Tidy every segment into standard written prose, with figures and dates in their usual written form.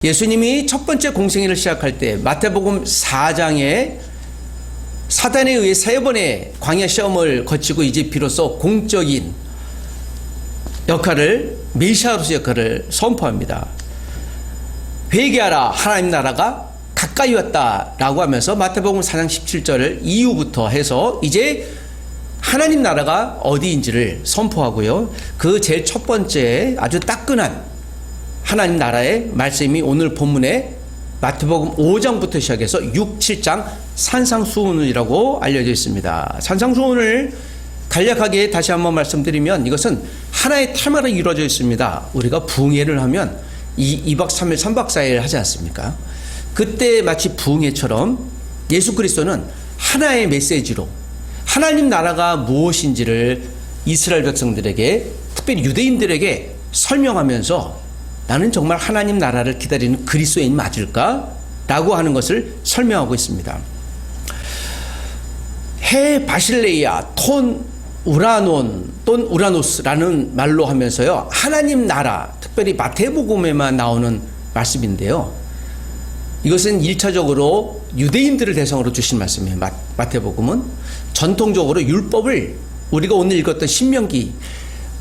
예수님이 첫 번째 공생애를 시작할 때 마태복음 4장에 사단에 의해 3번의 광야 시험을 거치고 이제 비로소 공적인 역할을, 메시아로서 역할을 선포합니다. 회개하라, 하나님 나라가 가까이 왔다라고 하면서 마태복음 4장 17절 이후부터 해서 이제 하나님 나라가 어디인지를 선포하고요. 그 제일 첫 번째 아주 따끈한 하나님 나라의 말씀이 오늘 본문에 마태복음 5장부터 시작해서 6, 7장 산상수훈이라고 알려져 있습니다. 산상수훈을 간략하게 다시 한번 말씀드리면 이것은 하나의 테마로 이루어져 있습니다. 우리가 부흥회를 하면 2박 3일, 3박 4일 하지 않습니까? 그때 마치 부흥회처럼 예수 그리스도는 하나의 메시지로 하나님 나라가 무엇인지를 이스라엘 백성들에게, 특별히 유대인들에게 설명하면서 나는 정말 하나님 나라를 기다리는 그리스도인이 맞을까? 라고 하는 것을 설명하고 있습니다. 해 바실레이아 톤 우라논 돈 우라노스라는 말로 하면서요, 하나님 나라, 특별히 마태복음에만 나오는 말씀인데요, 이것은 1차적으로 유대인들을 대상으로 주신 말씀이에요. 마태복음은 전통적으로 율법을, 우리가 오늘 읽었던 신명기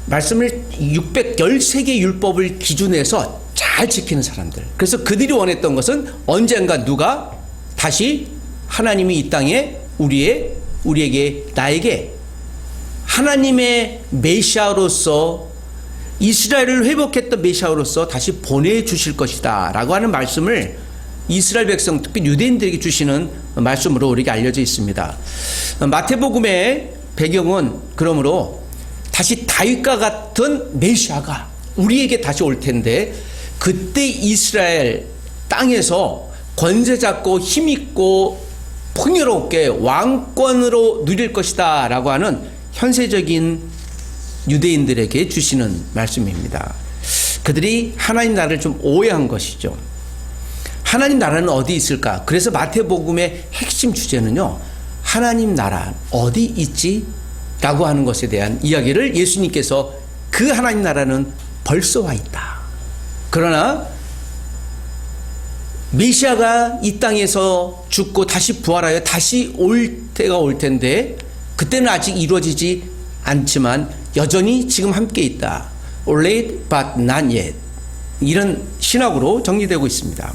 말씀을 613개 율법을 기준해서 잘 지키는 사람들. 그래서 그들이 원했던 것은 언젠가 누가 다시 하나님이 이 땅에 우리에게, 나에게 하나님의 메시아로서, 이스라엘을 회복했던 메시아로서 다시 보내주실 것이다 라고 하는 말씀을 이스라엘 백성, 특히 유대인들에게 주시는 말씀으로 우리에게 알려져 있습니다. 마태복음의 배경은 그러므로 다시 다윗과 같은 메시아가 우리에게 다시 올 텐데, 그때 이스라엘 땅에서 권세 잡고 힘있고 풍요롭게 왕권으로 누릴 것이다 라고 하는 현세적인 유대인들에게 주시는 말씀입니다. 그들이 하나님 나라를 좀 오해한 것이죠. 하나님 나라는 어디 있을까? 그래서 마태복음의 핵심 주제는요, 하나님 나라 어디 있지? 라고 하는 것에 대한 이야기를 예수님께서, 그 하나님 나라는 벌써 와 있다. 그러나 메시아가 이 땅에서 죽고 다시 부활하여 다시 올 때가 올 텐데, 그때는 아직 이루어지지 않지만 여전히 지금 함께 있다. Late but not yet. 이런 신학으로 정리되고 있습니다.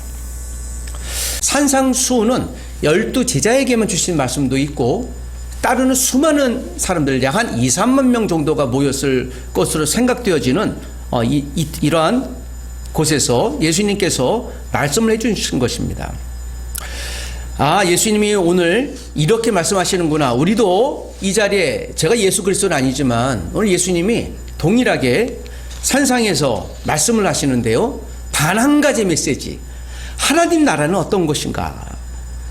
산상수훈은 12제자에게만 주신 말씀도 있고, 따르는 수많은 사람들, 약 한 2, 3만 명 정도가 모였을 것으로 생각되어지는 이러한 곳에서 예수님께서 말씀을 해주신 것입니다. 아, 예수님이 오늘 이렇게 말씀하시는구나. 우리도 이 자리에, 제가 예수 그리스도는 아니지만 오늘 예수님이 동일하게 산상에서 말씀을 하시는데요, 단 한 가지 메시지, 하나님 나라는 어떤 것인가.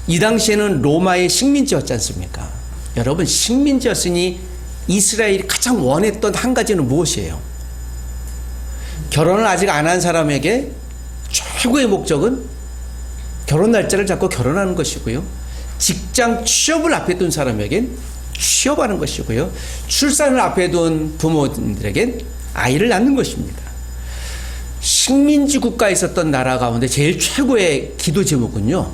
이 당시에는 로마의 식민지였지 않습니까? 여러분, 식민지였으니 이스라엘이 가장 원했던 한 가지는 무엇이에요? 결혼을 아직 안 한 사람에게 최고의 목적은 결혼 날짜를 잡고 결혼하는 것이고요, 직장 취업을 앞에 둔 사람에겐 취업하는 것이고요, 출산을 앞에 둔 부모님들에겐 아이를 낳는 것입니다. 식민지 국가에 있었던 나라 가운데 제일 최고의 기도 제목은요,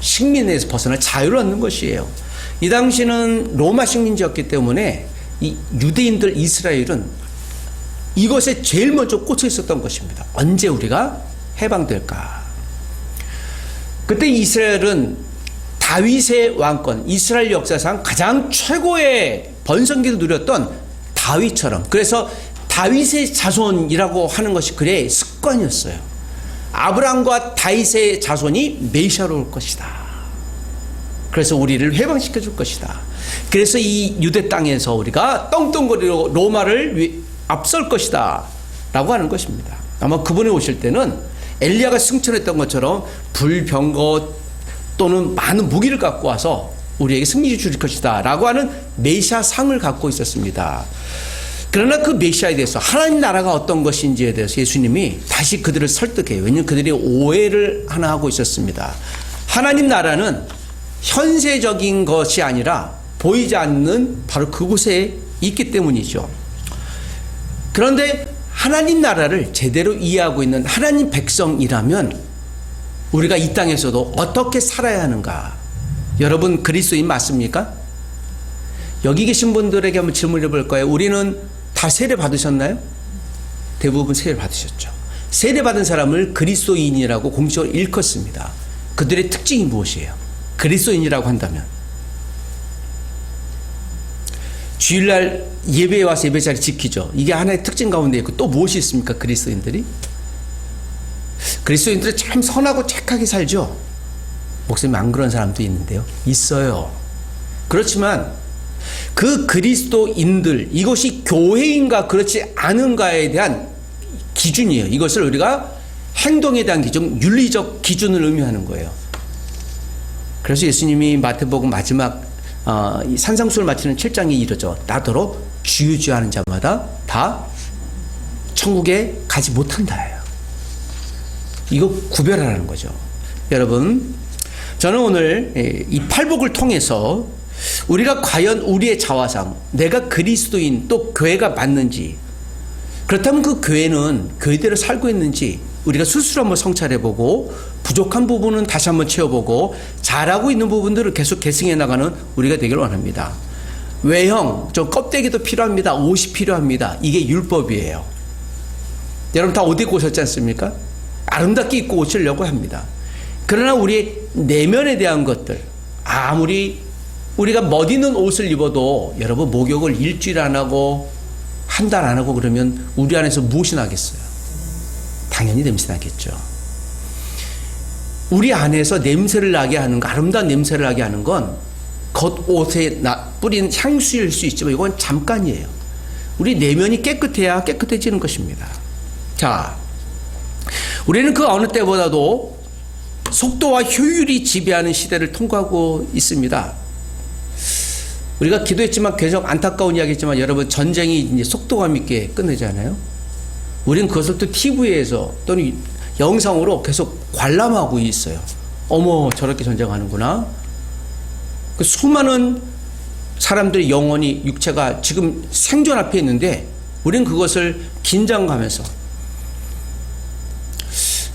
식민에서 벗어나 자유를 얻는 것이에요. 이 당시는 로마 식민지였기 때문에 이 유대인들, 이스라엘은 이것에 제일 먼저 꽂혀 있었던 것입니다. 언제 우리가 해방될까? 그때 이스라엘은 다윗의 왕권, 이스라엘 역사상 가장 최고의 번성기를 누렸던 다윗처럼, 그래서 다윗의 자손이라고 하는 것이 그의 습관이었어요. 아브라함과 다윗의 자손이 메시아로 올 것이다. 그래서 우리를 해방시켜 줄 것이다. 그래서 이 유대 땅에서 우리가 떵떵거리로 로마를 앞설 것이다 라고 하는 것입니다. 아마 그분이 오실 때는 엘리야가 승천했던 것처럼 불병거 또는 많은 무기를 갖고 와서 우리에게 승리를 줄 것이다 라고 하는 메시아 상을 갖고 있었습니다. 그러나 그 메시아에 대해서, 하나님 나라가 어떤 것인지에 대해서 예수님이 다시 그들을 설득해요. 왜냐하면 그들이 오해를 하나 하고 있었습니다. 하나님 나라는 현세적인 것이 아니라 보이지 않는 바로 그곳에 있기 때문이죠. 그런데 하나님 나라를 제대로 이해하고 있는 하나님 백성이라면 우리가 이 땅에서도 어떻게 살아야 하는가? 여러분 그리스도인 맞습니까? 여기 계신 분들에게 한번 질문해 볼 거예요. 우리는 다 세례 받으셨나요? 대부분 세례 받으셨죠. 세례 받은 사람을 그리스도인이라고 공식적으로 일컫습니다. 그들의 특징이 무엇이에요? 그리스도인이라고 한다면 주일날 예배에 와서 예배 자리 지키죠. 이게 하나의 특징 가운데 있고 또 무엇이 있습니까? 그리스도인들이 참 선하고 착하게 살죠. 목사님 안 그런 사람도 있는데요. 있어요. 그렇지만 그 그리스도인들 이것이 교회인가 그렇지 않은가에 대한 기준이에요. 이것을 우리가 행동에 대한 기준, 윤리적 기준을 의미하는 거예요. 그래서 예수님이 마태복음 마지막 이 산상수를 마치는 7장에 이르죠. 나더러 주유주하는 자마다 다 천국에 가지 못한다예요. 이거 구별하라는 거죠. 여러분, 저는 오늘 이 팔복을 통해서 우리가 과연 우리의 자화상, 내가 그리스도인 또 교회가 맞는지, 그렇다면 그 교회는 교회대로 살고 있는지 우리가 스스로 한번 성찰해보고 부족한 부분은 다시 한번 채워보고 잘하고 있는 부분들을 계속 계승해 나가는 우리가 되기를 원합니다. 외형, 좀 껍데기도 필요합니다. 옷이 필요합니다. 이게 율법이에요. 여러분 다 옷 입고 오셨지 않습니까? 아름답게 입고 오시려고 합니다. 그러나 우리 내면에 대한 것들, 아무리 우리가 멋있는 옷을 입어도 여러분 목욕을 일주일 안 하고 한 달 안 하고 그러면 우리 안에서 무엇이 나겠어요? 당연히 냄새 나겠죠. 우리 안에서 냄새를 나게 하는 거, 아름다운 냄새를 나게 하는 건 겉옷에 뿌린 향수일 수 있지만 이건 잠깐이에요. 우리 내면이 깨끗해야 깨끗해지는 것입니다. 자, 우리는 그 어느 때보다도 속도와 효율이 지배하는 시대를 통과하고 있습니다. 우리가 기도했지만 계속 안타까운 이야기했지만 여러분 전쟁이 이제 속도감 있게 끝내잖아요. 우리는 그것을 또 TV에서 또는 영상으로 계속 관람하고 있어요. 어머 저렇게 전쟁하는구나. 그 수많은 사람들의 영혼이 육체가 지금 생존 앞에 있는데 우리는 그것을 긴장감에서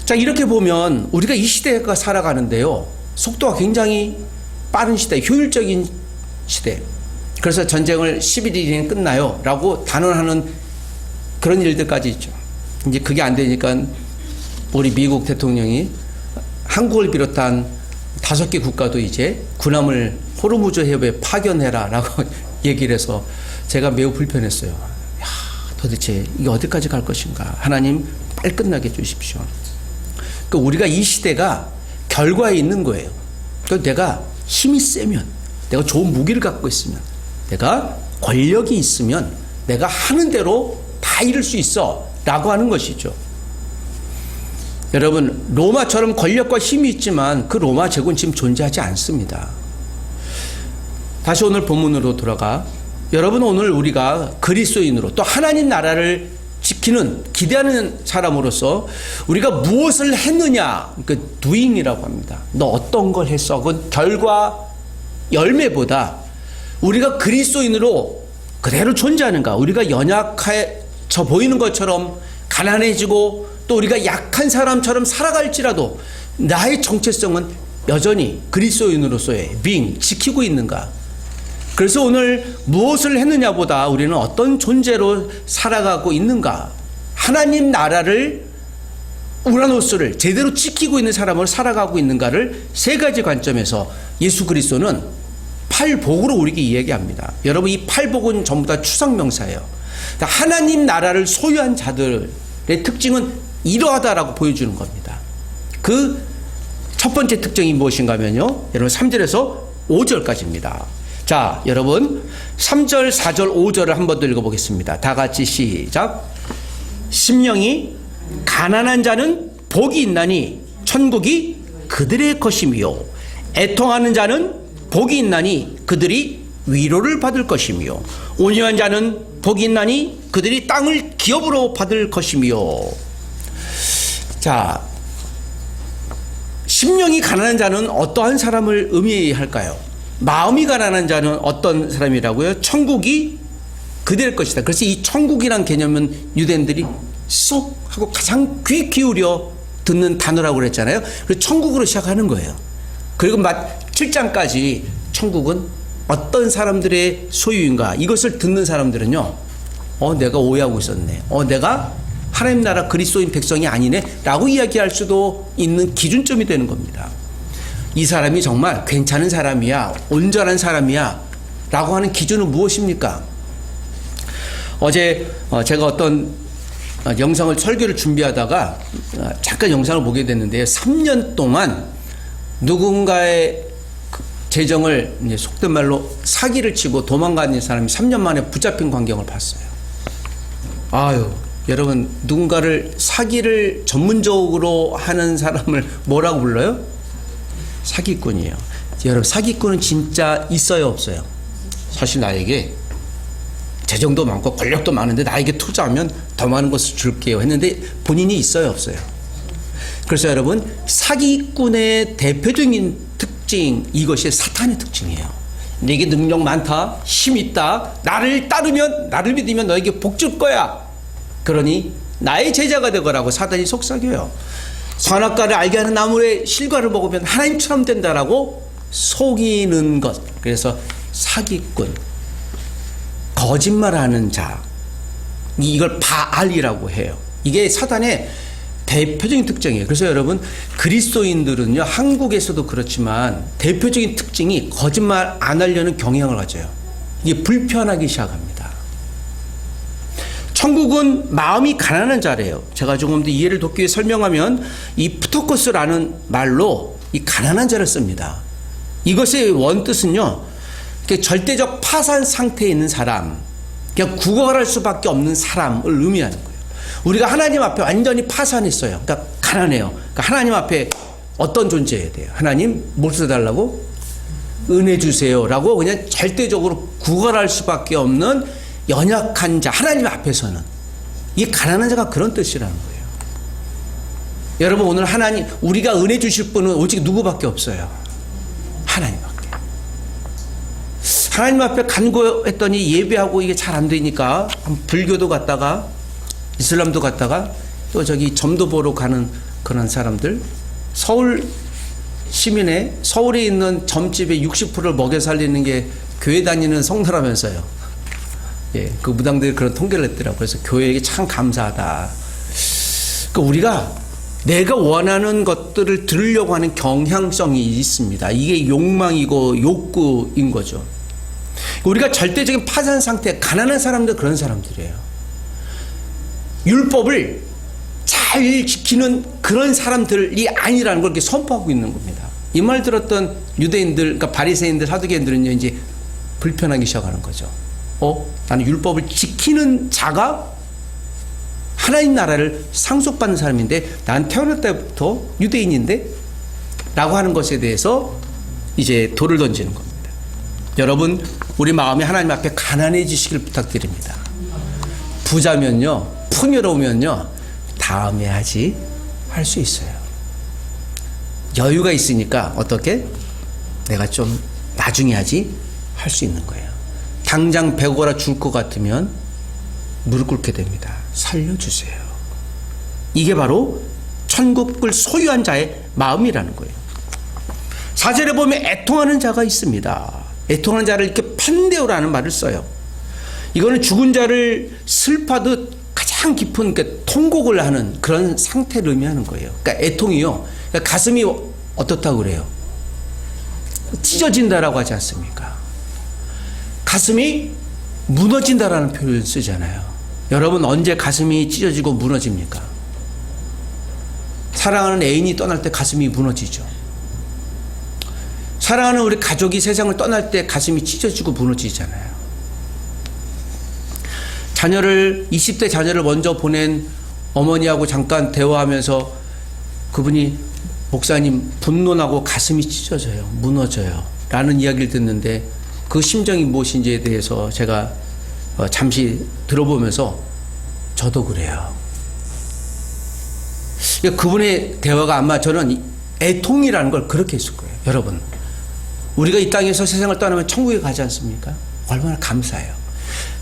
자 이렇게 보면 우리가 이 시대가 살아가는데요. 속도가 굉장히 빠른 시대, 효율적인 시대. 그래서 전쟁을 11일이면 끝나요 라고 단언하는 그런 일들까지 있죠. 이제 그게 안 되니까 우리 미국 대통령이 한국을 비롯한 5개 국가도 이제 군함을 호르무즈 해협에 파견해라 라고 얘기를 해서 제가 매우 불편했어요. 야, 도대체 이게 어디까지 갈 것인가. 하나님 빨리 끝나게 해주십시오. 그러니까 우리가 이 시대가 결과에 있는 거예요. 그러니까 내가 힘이 세면, 내가 좋은 무기를 갖고 있으면, 내가 권력이 있으면 내가 하는 대로 다 이룰 수 있어 라고 하는 것이죠. 여러분 로마처럼 권력과 힘이 있지만 그 로마 제국은 지금 존재하지 않습니다. 다시 오늘 본문으로 돌아가 여러분 오늘 우리가 그리스도인으로 또 하나님 나라를 지키는 기대하는 사람으로서 우리가 무엇을 했느냐 그 doing이라고 합니다. 너 어떤 걸 했어? 그 결과 열매보다 우리가 그리스도인으로 그대로 존재하는가, 우리가 연약해져 보이는 것처럼 가난해지고 또 우리가 약한 사람처럼 살아갈지라도 나의 정체성은 여전히 그리스도인으로서의 being 지키고 있는가. 그래서 오늘 무엇을 했느냐보다 우리는 어떤 존재로 살아가고 있는가, 하나님 나라를 우라노스를 제대로 지키고 있는 사람으로 살아가고 있는가를 세 가지 관점에서 예수 그리스도는 팔복으로 우리에게 이야기합니다. 여러분 이 팔복은 전부 다 추상명사예요. 하나님 나라를 소유한 자들의 특징은 이러하다라고 보여주는 겁니다. 그 첫 번째 특징이 무엇인가 하면요, 여러분 3절에서 5절까지입니다. 자 여러분 3절 4절 5절을 한 번 더 읽어보겠습니다. 다 같이 시작. 심령이 가난한 자는 복이 있나니 천국이 그들의 것이며 애통하는 자는 복이 있나니 그들이 위로를 받을 것이며 온유한 자는 복이 있나니 그들이 땅을 기업으로 받을 것이며. 자, 심령이 가난한 자는 어떠한 사람을 의미할까요? 마음이 가난한 자는 어떤 사람이라고요? 천국이 그들의 것이다. 그래서 이 천국이란 개념은 유대인들이 쏙 하고 가장 귀 기울여 듣는 단어라고 그랬잖아요. 그래서 천국으로 시작하는 거예요. 그리고 7장까지 천국은 어떤 사람들의 소유인가, 이것을 듣는 사람들은요, 내가 오해하고 있었네, 내가 하나님 나라 그리스도인 백성이 아니네 라고 이야기할 수도 있는 기준점이 되는 겁니다. 이 사람이 정말 괜찮은 사람이야, 온전한 사람이야 라고 하는 기준은 무엇입니까? 어제 제가 어떤 영상을, 설교를 준비하다가 잠깐 영상을 보게 됐는데요, 3년 동안 누군가의 재정을 이제 속된 말로 사기를 치고 도망가는 사람이 3년 만에 붙잡힌 광경을 봤어요. 아유, 여러분, 누군가를 사기를 전문적으로 하는 사람을 뭐라고 불러요? 사기꾼이에요. 여러분, 사기꾼은 진짜 있어요, 없어요? 사실 나에게 재정도 많고 권력도 많은데 나에게 투자하면 더 많은 것을 줄게요 했는데 본인이 있어요, 없어요? 그래서 여러분, 사기꾼의 대표적인 특징, 이것이 사탄의 특징이에요. 내게 능력 많다, 힘 있다, 나를 따르면, 나를 믿으면 너에게 복 줄 거야, 그러니 나의 제자가 되거라고 사단이 속삭여요. 선악과를 알게 하는 나무의 실과를 먹으면 하나님처럼 된다라고 속이는 것. 그래서 사기꾼, 거짓말하는 자, 이걸 바알이라고 해요. 이게 사단의 대표적인 특징이에요. 그래서 여러분, 그리스도인들은요, 한국에서도 그렇지만 대표적인 특징이 거짓말 안 하려는 경향을 가져요. 이게 불편하기 시작합니다. 천국은 마음이 가난한 자래요. 제가 조금 더 이해를 돕기 위해 설명하면 이 프토코스라는 말로 이 가난한 자를 씁니다. 이것의 원뜻은요, 절대적 파산 상태에 있는 사람, 그냥 구걸할 수밖에 없는 사람을 의미하는 거예요. 우리가 하나님 앞에 완전히 파산했어요. 그러니까 가난해요. 그러니까 하나님 앞에 어떤 존재여야 돼요? 하나님, 뭘 써달라고? 은혜 주세요 라고 그냥 절대적으로 구걸할 수밖에 없는 연약한 자, 하나님 앞에서는. 이 가난한 자가 그런 뜻이라는 거예요. 여러분, 오늘 하나님, 우리가 은혜 주실 분은 오직 누구밖에 없어요? 하나님밖에. 하나님 앞에 간구했더니 예배하고 이게 잘 안 되니까 불교도 갔다가 이슬람도 갔다가 또 저기 점도 보러 가는 그런 사람들, 서울 시민의, 서울에 있는 점집의 60%를 먹여 살리는 게 교회 다니는 성도라면서요. 예, 그 무당들이 그런 통계를 냈더라고요. 그래서 교회에게 참 감사하다. 그러니까 우리가 내가 원하는 것들을 들으려고 하는 경향성이 있습니다. 이게 욕망이고 욕구인 거죠. 우리가 절대적인 파산 상태, 가난한 사람들, 그런 사람들이에요. 율법을 잘 지키는 그런 사람들이 아니라는 걸 이렇게 선포하고 있는 겁니다. 이 말 들었던 유대인들, 그러니까 바리새인들, 사두개인들은요, 이제 불편하기 시작하는 거죠. 나는 율법을 지키는 자가 하나님 나라를 상속받는 사람인데, 난 태어날 때부터 유대인인데? 라고 하는 것에 대해서 이제 돌을 던지는 겁니다. 여러분, 우리 마음이 하나님 앞에 가난해지시길 부탁드립니다. 부자면요, 풍요로우면요, 다음에 하지 할 수 있어요. 여유가 있으니까 어떻게? 내가 좀 나중에 하지 할 수 있는 거예요. 당장 배고라 줄 것 같으면 무릎 꿇게 됩니다. 살려주세요. 이게 바로 천국을 소유한 자의 마음이라는 거예요. 4절에 보면 애통하는 자가 있습니다. 애통하는 자를 이렇게 판데오라는 말을 써요. 이거는 죽은 자를 슬퍼하듯 가장 깊은 통곡을 하는 그런 상태를 의미하는 거예요. 그러니까 애통이요, 그러니까 가슴이 어떻다고 그래요? 찢어진다라고 하지 않습니까? 가슴이 무너진다라는 표현을 쓰잖아요. 여러분, 언제 가슴이 찢어지고 무너집니까? 사랑하는 애인이 떠날 때 가슴이 무너지죠. 사랑하는 우리 가족이 세상을 떠날 때 가슴이 찢어지고 무너지잖아요. 20대 자녀를 먼저 보낸 어머니하고 잠깐 대화하면서 그분이, 목사님, 분노나고 가슴이 찢어져요, 무너져요 라는 이야기를 듣는데, 그 심정이 무엇인지에 대해서 제가 잠시 들어보면서 저도 그래요. 그분의 대화가 아마 저는 애통이라는 걸 그렇게 했을 거예요. 여러분, 우리가 이 땅에서 세상을 떠나면 천국에 가지 않습니까? 얼마나 감사해요.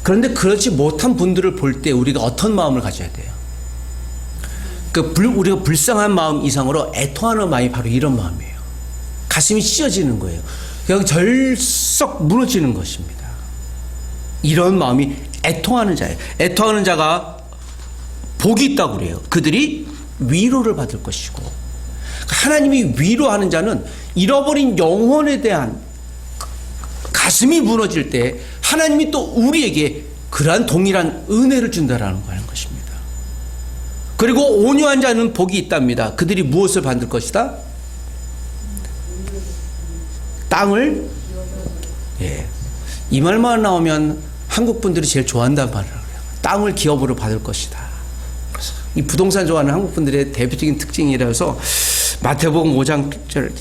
그런데 그렇지 못한 분들을 볼 때 우리가 어떤 마음을 가져야 돼요? 우리가 불쌍한 마음 이상으로 애통하는 마음이 바로 이런 마음이에요. 가슴이 찢어지는 거예요. 그냥 절썩 무너지는 것입니다. 이런 마음이 애통하는 자예요. 애통하는 자가 복이 있다고 그래요. 그들이 위로를 받을 것이고, 하나님이 위로하는 자는 잃어버린 영혼에 대한 가슴이 무너질 때 하나님이 또 우리에게 그러한 동일한 은혜를 준다라는 것입니다. 그리고 온유한 자는 복이 있답니다. 그들이 무엇을 받을 것이다? 땅을, 이 말만 나오면 한국 분들이 제일 좋아한다는 말을 해요. 땅을 기업으로 받을 것이다. 그래서 이 부동산 좋아하는 한국 분들의 대표적인 특징이라서 마태복음 5장 6절,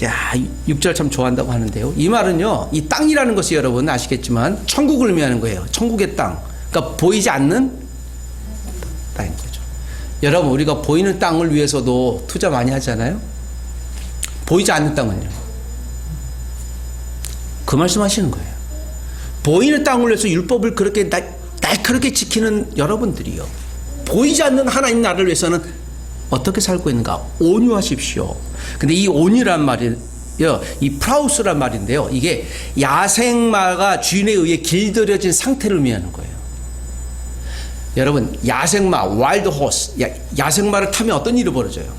6절 참 좋아한다고 하는데요. 이 말은요, 이 땅이라는 것이 여러분 아시겠지만 천국을 의미하는 거예요. 천국의 땅. 그러니까 보이지 않는 땅인 거죠. 여러분, 우리가 보이는 땅을 위해서도 투자 많이 하잖아요. 보이지 않는 땅은요. 그 말씀 하시는 거예요. 보이는 땅을 위해서 율법을 그렇게 날카롭게 지키는 여러분들이요. 보이지 않는 하나님 나라를 위해서는 어떻게 살고 있는가? 온유하십시오. 근데 이 온유란 말이요, 이 프라우스란 말인데요. 이게 야생마가 주인에 의해 길들여진 상태를 의미하는 거예요. 여러분, 야생마, 와일드 호스, 야생마를 타면 어떤 일이 벌어져요?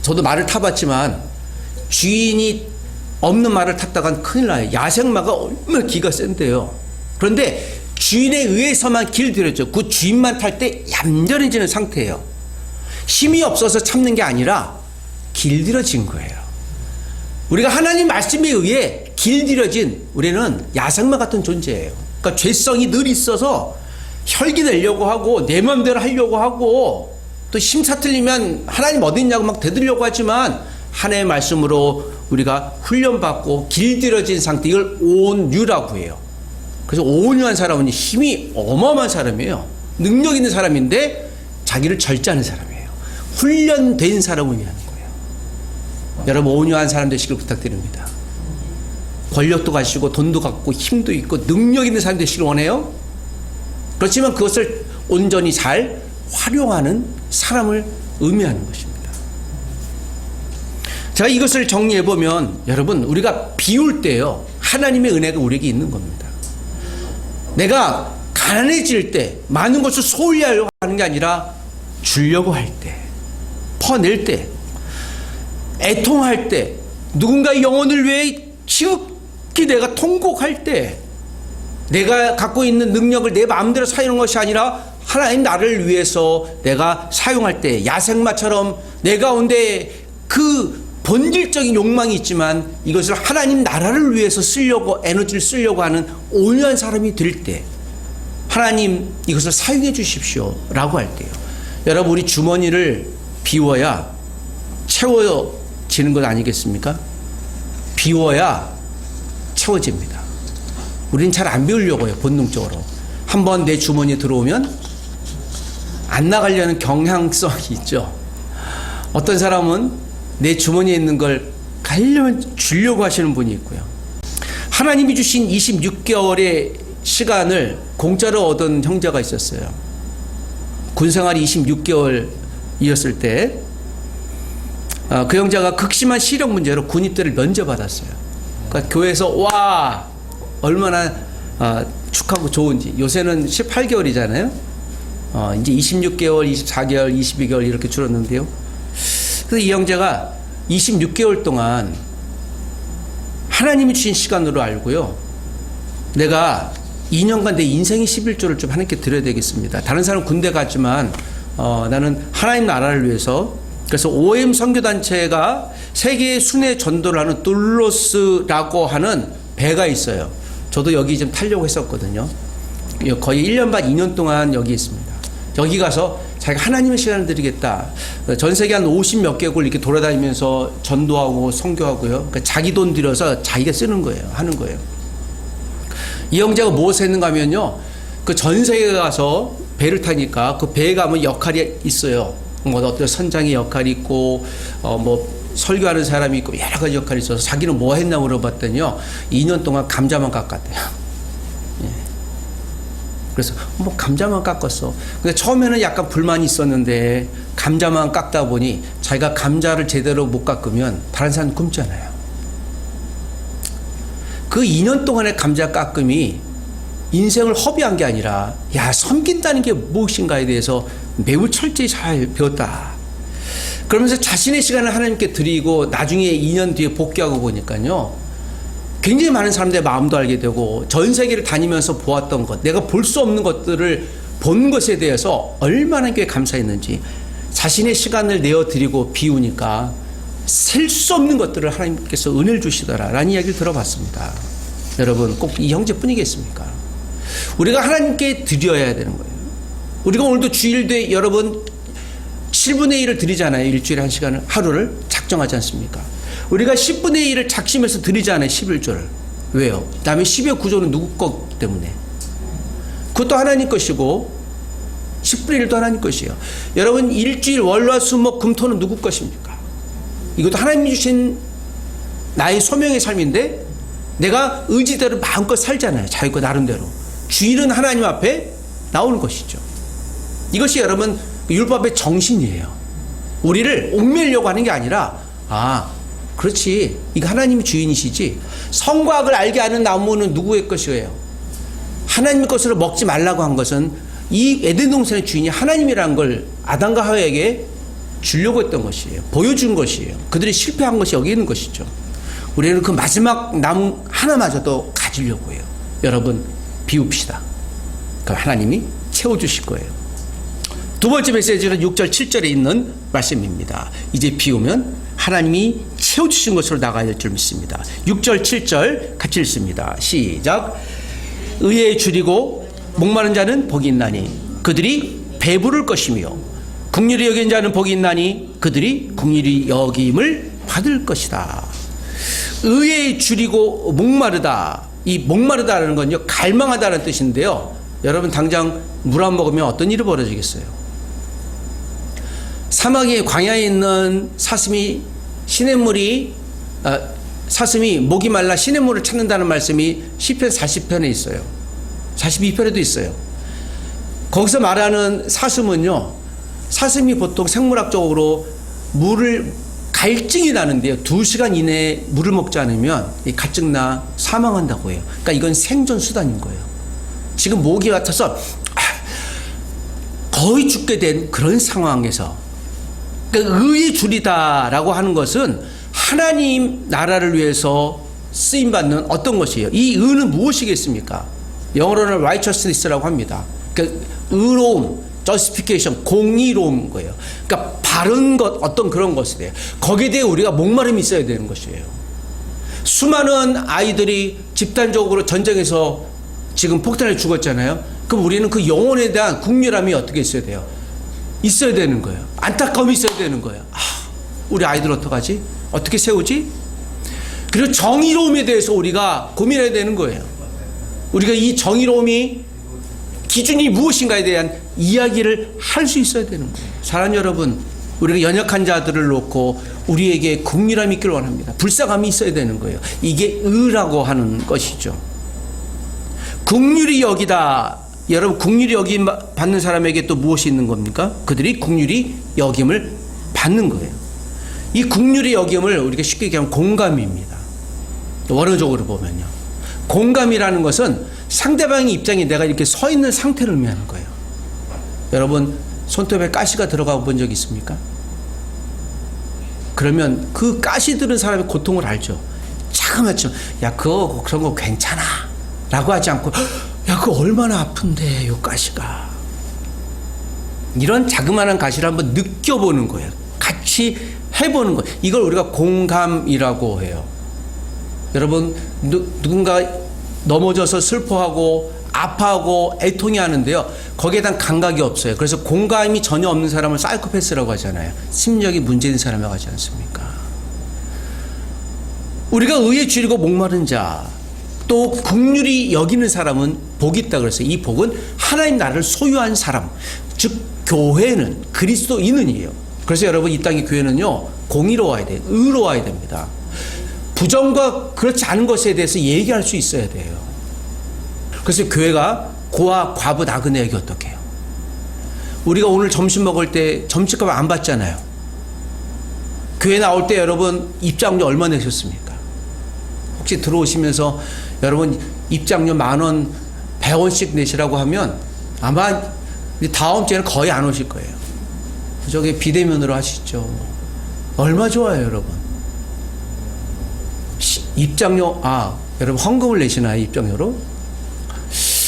저도 말을 타봤지만 주인이 없는 말을 탔다간 큰일 나요. 야생마가 얼마나 기가 센데요. 그런데 주인에 의해서만 길들여져. 그 주인만 탈 때 얌전해지는 상태예요. 힘이 없어서 참는 게 아니라 길들여진 거예요. 우리가 하나님 말씀에 의해 길들여진 우리는 야생마 같은 존재예요. 그러니까 죄성이 늘 있어서 혈기 내려고 하고 내 마음대로 하려고 하고 또 심사 틀리면 하나님 어디 있냐고 막 대들려고 하지만 하나님의 말씀으로 우리가 훈련받고 길들여진 상태, 이걸 온유라고 해요. 그래서 온유한 사람은 힘이 어마어마한 사람이에요. 능력 있는 사람인데 자기를 절제하는 사람이에요. 훈련된 사람을 의미하는 거예요. 여러분, 온유한 사람 되시길 부탁드립니다. 권력도 가지고 돈도 갖고 힘도 있고 능력 있는 사람 되시길 원해요. 그렇지만 그것을 온전히 잘 활용하는 사람을 의미하는 것입니다. 제가 이것을 정리해보면 여러분, 우리가 비울 때요, 하나님의 은혜가 우리에게 있는 겁니다. 내가 가난해질 때 많은 것을 소홀히 하려고 하는 게 아니라 주려고 할 때, 퍼낼 때, 애통할 때, 누군가의 영혼을 위해 지극히 내가 통곡할 때, 내가 갖고 있는 능력을 내 마음대로 사용하는 것이 아니라 하나님 나를 위해서 내가 사용할 때, 야생마처럼 내 가운데 그 본질적인 욕망이 있지만 이것을 하나님 나라를 위해서 쓰려고, 에너지를 쓰려고 하는 온유한 사람이 될 때, 하나님 이것을 사용해 주십시오 라고 할 때요. 여러분, 우리 주머니를 비워야 채워지는 것 아니겠습니까? 비워야 채워집니다. 우리는 잘 안 비우려고 해요. 본능적으로. 한번 내 주머니에 들어오면 안 나가려는 경향성이 있죠. 어떤 사람은 내 주머니에 있는 걸 가려면 주려고 하시는 분이 있고요. 하나님이 주신 26개월의 시간을 공짜로 얻은 형제가 있었어요. 군생활이 26개월이었을 때 그 형제가 극심한 시력 문제로 군입대를 면제받았어요. 그러니까 교회에서 와 얼마나 축하고 좋은지. 요새는 18개월이잖아요. 이제 26개월, 24개월, 22개월 이렇게 줄었는데요. 그래서 이 형제가 26개월 동안 하나님이 주신 시간으로 알고요, 내가 2년간 내 인생의 11조를 좀 하나님께 드려야 되겠습니다. 다른 사람은 군대 갔지만 나는 하나님 나라를 위해서. 그래서 OM 선교단체가 세계 순회 전도를 하는 둘로스라고 하는 배가 있어요. 저도 여기 좀 타려고 했었거든요. 거의 1년 반 2년 동안 여기 있습니다. 여기 가서 자기가 하나님의 시간을 드리겠다. 전 세계 한 50몇 개국을 이렇게 돌아다니면서 전도하고 선교하고요. 그러니까 자기 돈 들여서 자기가 쓰는 거예요. 하는 거예요. 이 형제가 무엇을 했는가 하면요, 그 전 세계에 가서 배를 타니까 그 배에 가면 역할이 있어요. 뭐 어떤 선장의 역할이 있고 뭐 설교하는 사람이 있고 여러 가지 역할이 있어서 자기는 뭐 했나 물어봤더니요, 2년 동안 감자만 깎았대요. 예. 그래서 뭐 감자만 깎았어. 근데 처음에는 약간 불만이 있었는데 감자만 깎다 보니 자기가 감자를 제대로 못 깎으면 다른 사람 굶잖아요. 그 2년 동안의 감자 깎음이 인생을 허비한 게 아니라 섬긴다는 게 무엇인가에 대해서 매우 철저히 잘 배웠다. 그러면서 자신의 시간을 하나님께 드리고 나중에 2년 뒤에 복귀하고 보니까요, 굉장히 많은 사람들의 마음도 알게 되고 전 세계를 다니면서 보았던 것, 내가 볼 수 없는 것들을 본 것에 대해서 얼마나 꽤 감사했는지, 자신의 시간을 내어드리고 비우니까 셀 수 없는 것들을 하나님께서 은혜를 주시더라라는 이야기를 들어봤습니다. 여러분, 꼭 이 형제뿐이겠습니까? 우리가 하나님께 드려야 되는 거예요. 우리가 오늘도 주일대 여러분 7분의 1을 드리잖아요. 일주일에 1시간을, 하루를 작정하지 않습니까? 우리가 10분의 1을 작심해서 드리잖아요. 11조를. 왜요? 다음에 10의 구조는 누구 거기 때문에. 그것도 하나님 것이고 10분의 1도 하나님 것이에요. 여러분, 일주일 월화수목 금토는 누구 것입니까? 이것도 하나님이 주신 나의 소명의 삶인데 내가 의지대로 마음껏 살잖아요. 자기 거 나름대로. 주일은 하나님 앞에 나오는 것이죠. 이것이 여러분 율법의 정신이에요. 우리를 옥매려고 하는 게 아니라, 그렇지, 이거 하나님이 주인이시지. 선과 악을 알게 하는 나무는 누구의 것이에요? 하나님의 것으로 먹지 말라고 한 것은 이 에덴 동산의 주인이 하나님이라는 걸 아담과 하와에게 주려고 했던 것이에요. 보여준 것이에요. 그들이 실패한 것이 여기 있는 것이죠. 우리는 그 마지막 나무 하나마저도 가지려고 해요. 여러분, 비웁시다. 그럼 하나님이 채워주실 거예요. 두 번째 메시지는 6절 7절에 있는 말씀입니다. 이제 비우면 하나님이 채워주신 것으로 나가야 될 줄 믿습니다. 6절 7절 같이 읽습니다. 시작. 의에 줄이고 목마른 자는 복이 있나니 그들이 배부를 것이며 긍휼히 여긴 자는 복이 있나니 그들이 긍휼히 여김을 받을 것이다. 의에 줄이고 목마르다. 이 목마르다라는 건요, 갈망하다는 뜻인데요. 여러분, 당장 물 안 먹으면 어떤 일이 벌어지겠어요? 사막의 광야에 있는 사슴이 목이 말라 시냇물을 찾는다는 말씀이 시편 40편에 있어요. 42편에도 있어요. 거기서 말하는 사슴은요, 사슴이 보통 생물학적으로 물을 갈증이 나는데요, 2시간 이내에 물을 먹지 않으면 이 갈증나 사망한다고 해요. 그러니까 이건 생존 수단인 거예요. 지금 목이 같아서 거의 죽게 된 그런 상황에서, 그러니까 의에 줄이다라고 하는 것은 하나님 나라를 위해서 쓰임받는 어떤 것이에요. 이 의는 무엇이겠습니까? 영어로는 righteousness라고 합니다. 그러니까 의로움, justification, 공의로운 거예요. 그러니까 바른 것, 어떤 그런 것에 대해, 거기에 대해 우리가 목마름이 있어야 되는 것이에요. 수많은 아이들이 집단적으로 전쟁에서 지금 폭탄에 죽었잖아요. 그럼 우리는 그 영혼에 대한 국률함이 어떻게 있어야 돼요? 있어야 되는 거예요. 안타까움이 있어야 되는 거예요. 우리 아이들 어떡하지? 어떻게 세우지? 그리고 정의로움에 대해서 우리가 고민해야 되는 거예요. 우리가 이 정의로움이 기준이 무엇인가에 대한 이야기를 할 수 있어야 되는 거예요. 사랑하는 여러분, 우리가 연약한 자들을 놓고 우리에게 긍휼함이 있기를 원합니다. 불쌍함이 있어야 되는 거예요. 이게 의라고 하는 것이죠. 긍휼히 여기다. 여러분, 긍휼히 여김 받는 사람에게 또 무엇이 있는 겁니까? 그들이 긍휼히 여김을 받는 거예요. 이 긍휼히 여김을 우리가 쉽게 얘기하면 공감입니다. 원어적으로 보면요, 공감이라는 것은 상대방의 입장에 내가 이렇게 서 있는 상태를 의미하는 거예요. 여러분, 손톱에 가시가 들어가 본 적 있습니까? 그러면 그 가시 들은 사람의 고통을 알죠. 자그맣죠. 그런 거 괜찮아 라고 하지 않고, 그거 얼마나 아픈데, 요 가시가. 이런 자그마한 가시를 한번 느껴보는 거예요. 같이 해보는 거예요. 이걸 우리가 공감이라고 해요. 여러분, 누군가 넘어져서 슬퍼하고 아파하고 애통해 하는데요, 거기에 대한 감각이 없어요. 그래서 공감이 전혀 없는 사람을 사이코패스라고 하잖아요. 심리적인 문제 있는 사람이라고 하지 않습니까? 우리가 의에 줄이고 목마른 자, 또 긍휼히 여기는 사람은 복이 있다 그랬어요. 이 복은 하나님 나라를 소유한 사람, 즉 교회는 그리스도인은이에요. 그래서 여러분, 이 땅의 교회는요, 공의로워야 돼요. 의로워야 됩니다. 부정과 그렇지 않은 것에 대해서 얘기할 수 있어야 돼요. 그래서 교회가 고아, 과부, 나그네에게 어떻게 해요? 우리가 오늘 점심 먹을 때 점심값 안 받잖아요. 교회 나올 때 여러분 입장료 얼마 내셨습니까? 혹시 들어오시면서 여러분 입장료 10,000원, 100원씩 내시라고 하면 아마 다음 주에는 거의 안 오실 거예요. 저게 비대면으로 하시죠. 얼마 좋아요, 여러분. 입장료, 여러분 헌금을 내시나요, 입장료로?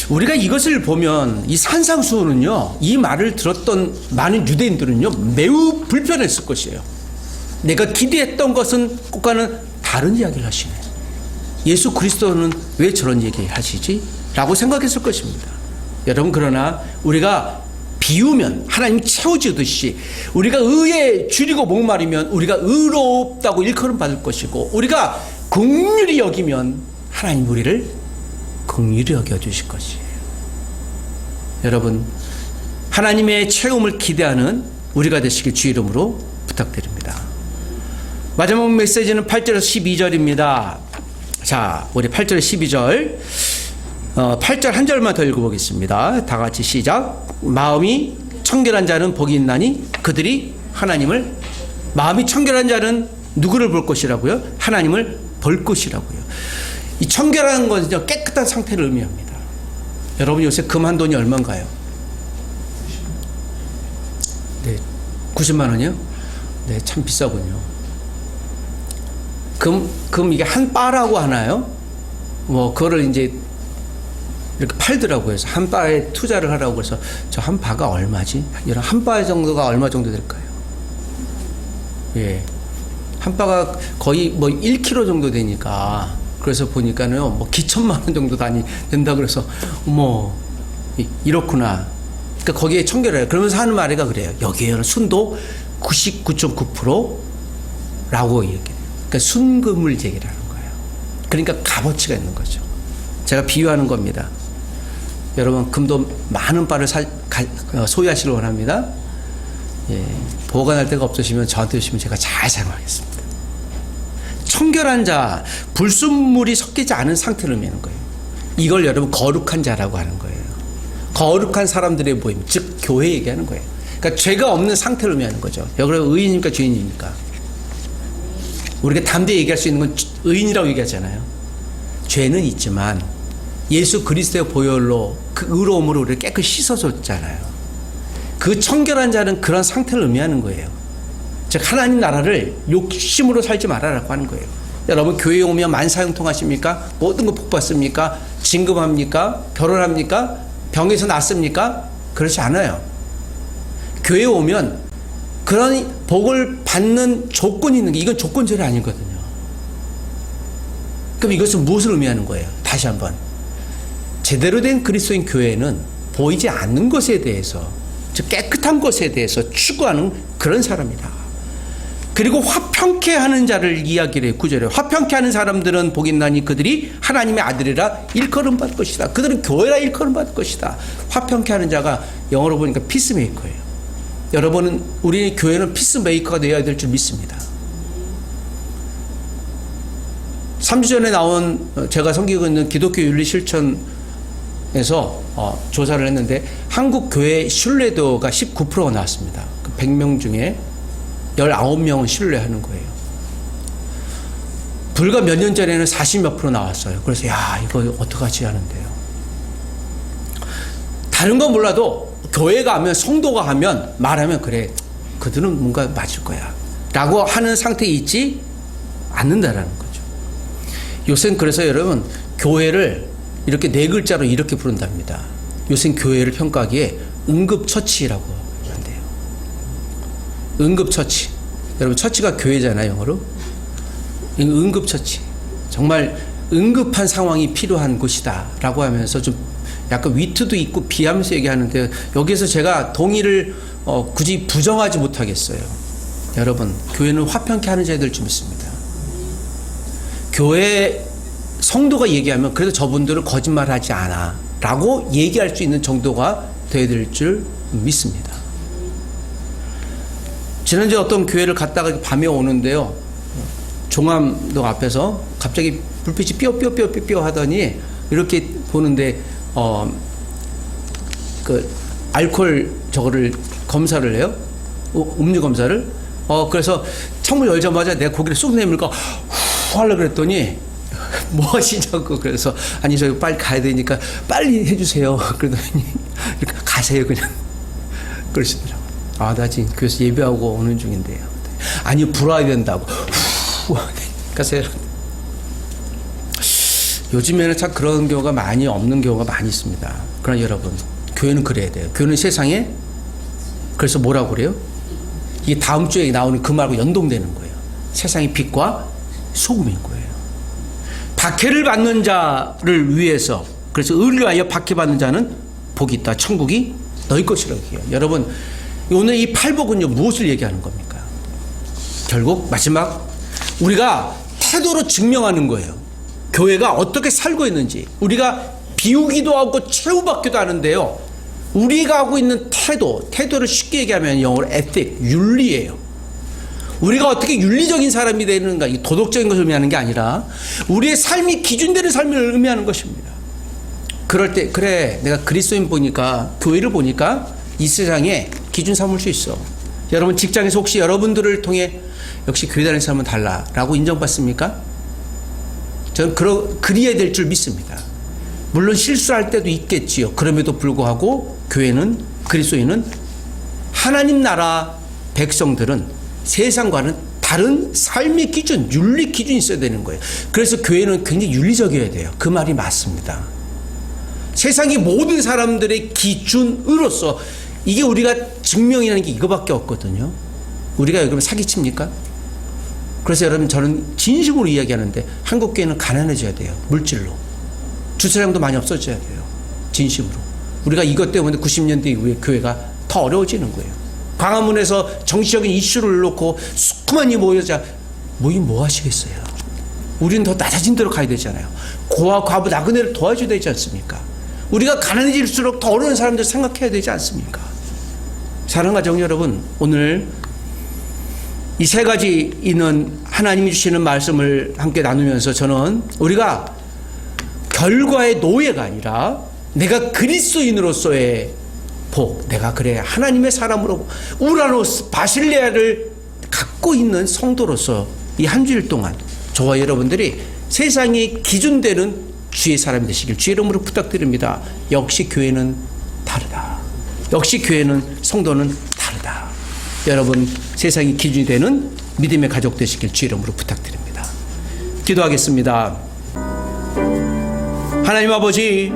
우리가 이것을 보면 이 산상수훈은요, 이 말을 들었던 많은 유대인들은요, 매우 불편했을 것이에요. 내가 기대했던 것은 꽃과는 다른 이야기를 하시네. 예수 그리스도는 왜 저런 얘기 하시지? 라고 생각했을 것입니다. 여러분, 그러나 우리가 비우면 하나님 채워주듯이 우리가 의에 줄이고 목마르면 우리가 의롭다고 일컬음 받을 것이고, 우리가 긍휼히 여기면 하나님 우리를 긍휼히 여겨주실 것이에요. 여러분, 하나님의 체험을 기대하는 우리가 되시길 주 이름으로 부탁드립니다. 마지막 메시지는 8절에서 12절입니다. 자, 우리 8절에 12절 8절 한 절만 더 읽어보겠습니다. 다 같이 시작. 마음이 청결한 자는 복이 있나니 그들이 하나님을, 마음이 청결한 자는 누구를 볼 것이라고요? 하나님을 볼 것이라고요. 이 청결한 것은요, 깨끗한 상태를 의미합니다. 여러분, 요새 금 한 돈이 얼마인가요? 네, 90만 원이요? 네, 참 비싸군요. 금 이게 한 바라고 하나요? 뭐 그거를 이제 이렇게 팔더라고요. 그래서 한 바에 투자를 하라고 해서 저 한 바가 얼마지? 이런 한 바 정도가 얼마 정도 될까요? 예, 한 바가 거의 뭐 1kg 정도 되니까, 그래서 보니까는요, 뭐 기천만 원 정도 된다 그래서 뭐 이렇구나. 그러니까 거기에 청결해요. 그러면서 하는 말이가 그래요. 여기에는 순도 99.9%라고 얘기해요. 그러니까 순금을 얘기를 하는 거예요. 그러니까 값어치가 있는 거죠. 제가 비유하는 겁니다. 여러분, 금도 많은 바를 소유하시길 원합니다. 예, 보관할 데가 없으시면 저한테 오시면 제가 잘 사용하겠습니다. 청결한 자, 불순물이 섞이지 않은 상태를 의미하는 거예요. 이걸 여러분 거룩한 자라고 하는 거예요. 거룩한 사람들의 모임, 즉 교회 얘기하는 거예요. 그러니까 죄가 없는 상태를 의미하는 거죠. 여러분, 의인입니까 죄인입니까? 우리가 담대히 얘기할 수 있는 건 의인이라고 얘기하잖아요. 죄는 있지만 예수 그리스도의 보혈로 그 의로움으로 우리를 깨끗이 씻어줬잖아요. 그 청결한 자는 그런 상태를 의미하는 거예요. 즉 하나님 나라를 욕심으로 살지 말아라고 하는 거예요. 여러분, 교회에 오면 만사형통하십니까? 모든 거 복 받습니까? 진급합니까? 결혼합니까? 병에서 낫습니까? 그렇지 않아요. 교회에 오면 그런 복을 받는 조건이 있는 게, 이건 조건절이 아니거든요. 그럼 이것은 무엇을 의미하는 거예요? 다시 한번, 제대로 된 그리스도인 교회는 보이지 않는 것에 대해서, 즉 깨끗한 것에 대해서 추구하는 그런 사람이다. 그리고 화평케 하는 자를 이야기를 해요. 9절에 화평케 하는 사람들은 복이 있나니 그들이 하나님의 아들이라 일컬음 받을 것이다. 그들은 교회라 일컬음 받을 것이다. 화평케 하는 자가 영어로 보니까 피스메이커예요. 여러분은, 우리 교회는 피스메이커가 되어야 될 줄 믿습니다. 3주 전에 나온, 제가 섬기고 있는 기독교 윤리 실천에서 조사를 했는데 한국 교회 신뢰도가 19%가 나왔습니다. 그 100명 중에 19명은 신뢰하는 거예요. 불과 몇 년 전에는 40몇 프로 나왔어요. 그래서 이거 어떡하지 하는데요. 다른 건 몰라도 교회가 하면, 성도가 하면, 말하면 그래, 그들은 뭔가 맞을 거야 라고 하는 상태에 있지 않는다라는 거죠. 요새는 그래서 여러분, 교회를 이렇게 네 글자로 이렇게 부른답니다. 요새는 교회를 평가하기에 응급처치라고 한대요. 응급처치. 여러분, 처치가 교회잖아요, 영어로. 응급처치. 정말 응급한 상황이 필요한 곳이다 라고 하면서 좀 약간 위트도 있고 비하면서 얘기하는데, 여기에서 제가 동의를 굳이 부정하지 못하겠어요. 여러분, 교회는 화평케 하는 자들 좀 있습니다. 교회 성도가 얘기하면 그래도 저분들은 거짓말하지 않아 라고 얘기할 수 있는 정도가 되어야 될 줄 믿습니다. 지난주에 어떤 교회를 갔다가 밤에 오는데요, 종암동 앞에서 갑자기 불빛이 삐어삐어삐어삐어 하더니 이렇게 보는데 그 알코올 저거를 검사를 해요. 음료 검사를. 그래서 창문 열자마자 내가 고개를 쑥 내밀고 후 하려고 그랬더니 뭐 하시냐고. 그래서 아니 저 빨리 가야 되니까 빨리 해주세요. 그러더니 이렇게 가세요 그냥. 그러시더라고요. 나 지금 교회에서 예배하고 오는 중인데요. 아니 불어야 된다고. 후 가세요. 요즘에는 참 그런 경우가 많이 없는 경우가 많이 있습니다. 그러나 여러분, 교회는 그래야 돼요. 교회는 세상에, 그래서 뭐라고 그래요? 이게 다음 주에 나오는 그 말하고 연동되는 거예요. 세상의 빛과 소금인 거예요. 박해를 받는 자를 위해서, 그래서 의를 위하여 박해받는 자는 복이 있다. 천국이 너희 것이라고 해요. 여러분, 오늘 이 팔복은요, 무엇을 얘기하는 겁니까? 결국 마지막 우리가 태도로 증명하는 거예요. 교회가 어떻게 살고 있는지. 우리가 비우기도 하고 채우받기도 하는데요, 우리가 하고 있는 태도를 쉽게 얘기하면 영어로 ethic, 윤리예요. 우리가 어떻게 윤리적인 사람이 되는가, 이 도덕적인 것을 의미하는 게 아니라 우리의 삶이 기준되는 삶을 의미하는 것입니다. 그럴 때 그래, 내가 그리스도인 보니까, 교회를 보니까 이 세상에 기준 삼을 수 있어. 여러분 직장에서 혹시 여러분들을 통해 역시 교회 다니는 사람은 달라라고 인정받습니까? 저는 그리해야 될 줄 믿습니다. 물론 실수할 때도 있겠지요. 그럼에도 불구하고 교회는, 그리스도인은, 하나님 나라 백성들은 세상과는 다른 삶의 기준, 윤리 기준이 있어야 되는 거예요. 그래서 교회는 굉장히 윤리적이어야 돼요. 그 말이 맞습니다. 세상의 모든 사람들의 기준으로서, 이게 우리가 증명이라는 게 이거밖에 없거든요. 우리가 여러분 사기칩니까? 그래서 여러분, 저는 진심으로 이야기하는데 한국 교회는 가난해져야 돼요. 물질로. 주차장도 많이 없어져야 돼요. 진심으로. 우리가 이것 때문에 90년대 이후에 교회가 더 어려워지는 거예요. 광화문에서 정치적인 이슈를 놓고 수많이 모여자 모임 뭐 하시겠어요? 우리는 더 낮아진 데로 가야 되잖아요. 고아, 과부, 나그네를 도와줘야 되지 않습니까? 우리가 가난해질수록 더 어려운 사람들 생각해야 되지 않습니까? 사랑하는 가정 여러분, 오늘 이 세 가지 있는 하나님이 주시는 말씀을 함께 나누면서 저는 우리가 결과의 노예가 아니라 내가 그리스도인으로서의 복, 내가 그래 하나님의 사람으로 우라노스 바실레아를 갖고 있는 성도로서 이 한 주일 동안 저와 여러분들이 세상에 기준되는 주의 사람이 되시길 주의 이름으로 부탁드립니다. 역시 교회는 다르다. 역시 교회는, 성도는 다르다. 여러분, 세상이 기준이 되는 믿음의 가족 되시길 주의 이름으로 부탁드립니다. 기도하겠습니다. 하나님 아버지,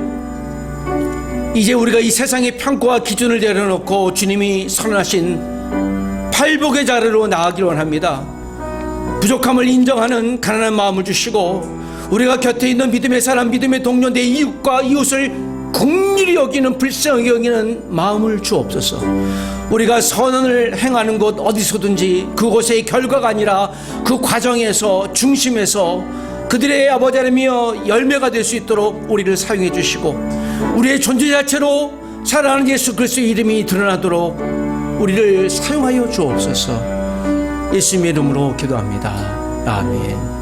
이제 우리가 이 세상의 평가와 기준을 내려놓고 주님이 선언하신 팔복의 자리로 나아가기를 원합니다. 부족함을 인정하는 가난한 마음을 주시고, 우리가 곁에 있는 믿음의 사람, 믿음의 동료, 내 이웃과 이웃을 긍휼히 여기는, 불쌍히 여기는 마음을 주옵소서. 우리가 선언을 행하는 곳 어디서든지 그곳의 결과가 아니라 그 과정에서, 중심에서 그들의 아버지 하나님이여 열매가 될 수 있도록 우리를 사용해 주시고, 우리의 존재 자체로 살아가는 예수 그리스도의 이름이 드러나도록 우리를 사용하여 주옵소서. 예수님의 이름으로 기도합니다. 아멘.